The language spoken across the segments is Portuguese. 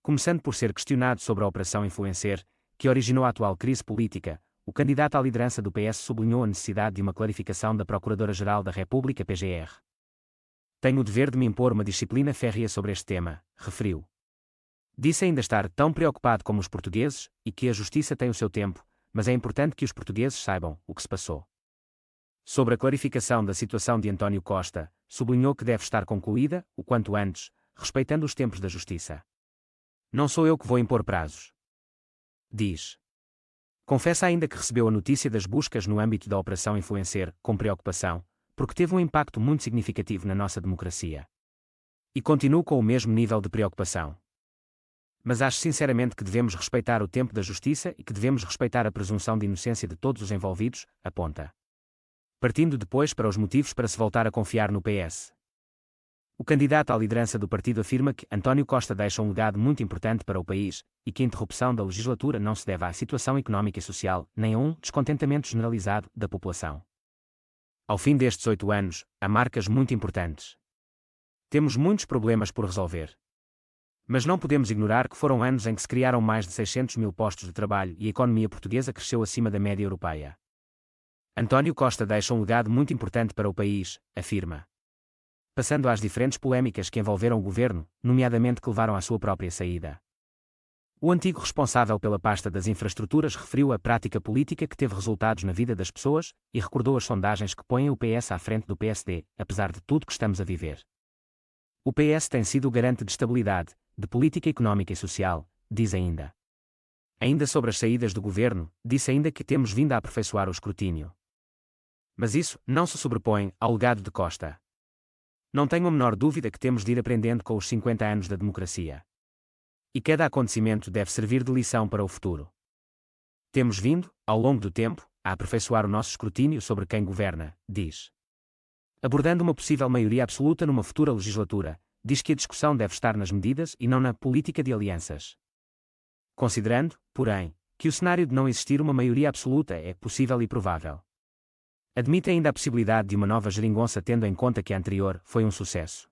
Começando por ser questionado sobre a Operação Influencer, que originou a atual crise política, o candidato à liderança do PS sublinhou a necessidade de uma clarificação da Procuradora-Geral da República PGR. Tenho o dever de me impor uma disciplina férrea sobre este tema, referiu. Disse ainda estar tão preocupado como os portugueses e que a justiça tem o seu tempo, mas é importante que os portugueses saibam o que se passou. Sobre a clarificação da situação de António Costa, sublinhou que deve estar concluída, o quanto antes, respeitando os tempos da justiça. Não sou eu que vou impor prazos. Diz. Confessa ainda que recebeu a notícia das buscas no âmbito da Operação Influencer, com preocupação, porque teve um impacto muito significativo na nossa democracia. E continuo com o mesmo nível de preocupação. Mas acho sinceramente que devemos respeitar o tempo da justiça e que devemos respeitar a presunção de inocência de todos os envolvidos, aponta. Partindo depois para os motivos para se voltar a confiar no PS. O candidato à liderança do partido afirma que António Costa deixa um legado muito importante para o país e que a interrupção da legislatura não se deve à situação económica e social, nem a um descontentamento generalizado da população. Ao fim destes 8 anos, há marcas muito importantes. Temos muitos problemas por resolver. Mas não podemos ignorar que foram anos em que se criaram mais de 600 mil postos de trabalho e a economia portuguesa cresceu acima da média europeia. António Costa deixa um legado muito importante para o país, afirma. Passando às diferentes polémicas que envolveram o governo, nomeadamente que levaram à sua própria saída. O antigo responsável pela pasta das infraestruturas referiu a prática política que teve resultados na vida das pessoas e recordou as sondagens que põem o PS à frente do PSD, apesar de tudo que estamos a viver. O PS tem sido o garante de estabilidade, de política económica e social, diz ainda. Ainda sobre as saídas do governo, disse ainda que temos vindo a aperfeiçoar o escrutínio. Mas isso não se sobrepõe ao legado de Costa. Não tenho a menor dúvida que temos de ir aprendendo com os 50 anos da democracia. E cada acontecimento deve servir de lição para o futuro. Temos vindo, ao longo do tempo, a aperfeiçoar o nosso escrutínio sobre quem governa, diz. Abordando uma possível maioria absoluta numa futura legislatura, diz que a discussão deve estar nas medidas e não na política de alianças. Considerando, porém, que o cenário de não existir uma maioria absoluta é possível e provável. Admite ainda a possibilidade de uma nova geringonça tendo em conta que a anterior foi um sucesso.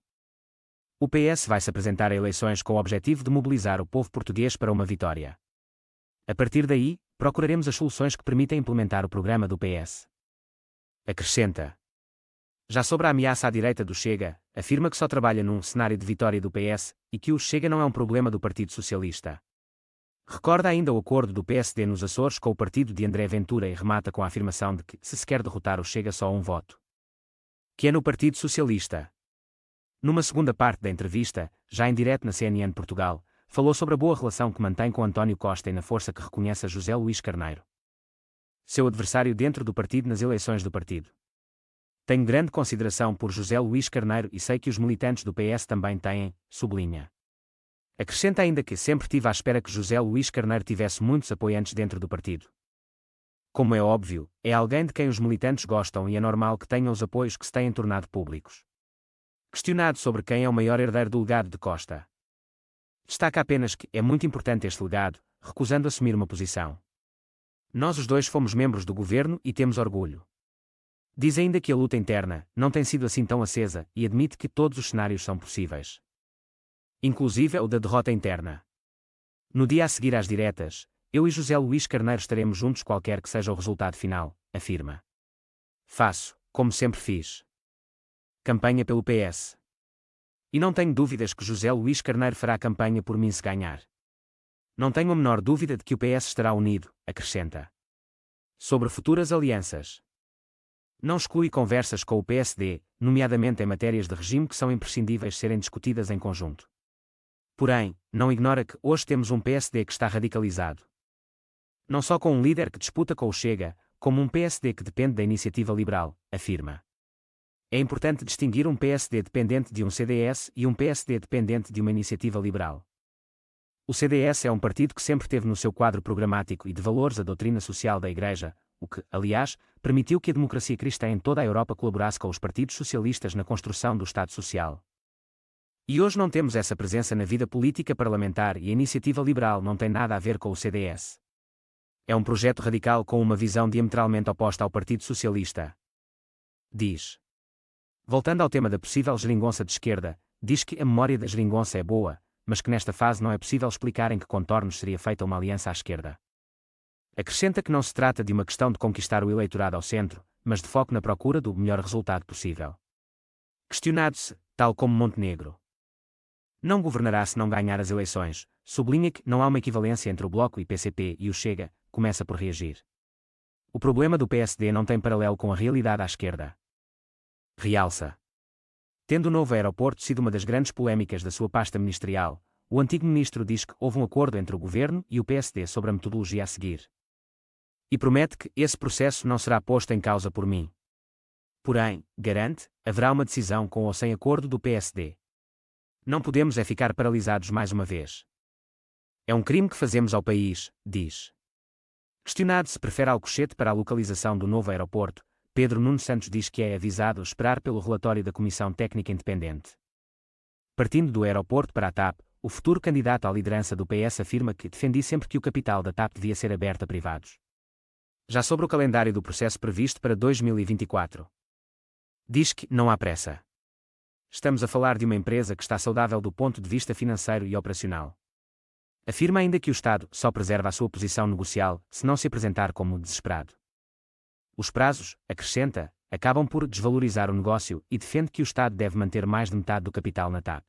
O PS vai se apresentar a eleições com o objetivo de mobilizar o povo português para uma vitória. A partir daí, procuraremos as soluções que permitem implementar o programa do PS. Acrescenta. Já sobre a ameaça à direita do Chega, afirma que só trabalha num cenário de vitória do PS e que o Chega não é um problema do Partido Socialista. Recorda ainda o acordo do PSD nos Açores com o partido de André Ventura e remata com a afirmação de que, se quer derrotar o Chega só um voto. Que é no Partido Socialista. Numa segunda parte da entrevista, já em direto na CNN Portugal, falou sobre a boa relação que mantém com António Costa e na força que reconhece a José Luís Carneiro, seu adversário dentro do partido nas eleições do partido. Tenho grande consideração por José Luís Carneiro e sei que os militantes do PS também têm, sublinha. Acrescenta ainda que sempre tive à espera que José Luís Carneiro tivesse muitos apoiantes dentro do partido. Como é óbvio, é alguém de quem os militantes gostam e é normal que tenham os apoios que se têm tornado públicos. Questionado sobre quem é o maior herdeiro do legado de Costa, destaca apenas que é muito importante este legado, recusando assumir uma posição. Nós os dois fomos membros do governo e temos orgulho. Diz ainda que a luta interna não tem sido assim tão acesa e admite que todos os cenários são possíveis. Inclusive o da derrota interna. No dia a seguir às diretas, eu e José Luís Carneiro estaremos juntos qualquer que seja o resultado final, afirma. Faço, como sempre fiz, campanha pelo PS. E não tenho dúvidas que José Luís Carneiro fará campanha por mim se ganhar. Não tenho a menor dúvida de que o PS estará unido, acrescenta. Sobre futuras alianças. Não exclui conversas com o PSD, nomeadamente em matérias de regime que são imprescindíveis serem discutidas em conjunto. Porém, não ignora que hoje temos um PSD que está radicalizado. Não só com um líder que disputa com o Chega, como um PSD que depende da iniciativa liberal, afirma. É importante distinguir um PSD dependente de um CDS e um PSD dependente de uma iniciativa liberal. O CDS é um partido que sempre teve no seu quadro programático e de valores a doutrina social da Igreja, o que, aliás, permitiu que a democracia cristã em toda a Europa colaborasse com os partidos socialistas na construção do Estado Social. E hoje não temos essa presença na vida política parlamentar e a iniciativa liberal não tem nada a ver com o CDS. É um projeto radical com uma visão diametralmente oposta ao Partido Socialista. Diz. Voltando ao tema da possível geringonça de esquerda, diz que a memória da geringonça é boa, mas que nesta fase não é possível explicar em que contornos seria feita uma aliança à esquerda. Acrescenta que não se trata de uma questão de conquistar o eleitorado ao centro, mas de foco na procura do melhor resultado possível. Questionado se, tal como Montenegro, não governará se não ganhar as eleições, sublinha que não há uma equivalência entre o Bloco e PCP e o Chega, começa por reagir. O problema do PSD não tem paralelo com a realidade à esquerda. Realça. Tendo o novo aeroporto sido uma das grandes polémicas da sua pasta ministerial, o antigo ministro diz que houve um acordo entre o governo e o PSD sobre a metodologia a seguir. E promete que esse processo não será posto em causa por mim. Porém, garante, haverá uma decisão com ou sem acordo do PSD. Não podemos é ficar paralisados mais uma vez. É um crime que fazemos ao país, diz. Questionado se prefere Alcochete para a localização do novo aeroporto, Pedro Nuno Santos diz que é avisado esperar pelo relatório da Comissão Técnica Independente. Partindo do aeroporto para a TAP, o futuro candidato à liderança do PS afirma que defendi sempre que o capital da TAP devia ser aberto a privados. Já sobre o calendário do processo previsto para 2024. Diz que não há pressa. Estamos a falar de uma empresa que está saudável do ponto de vista financeiro e operacional. Afirma ainda que o Estado só preserva a sua posição negocial se não se apresentar como desesperado. Os prazos, acrescenta, acabam por desvalorizar o negócio e defende que o Estado deve manter mais de metade do capital na TAP.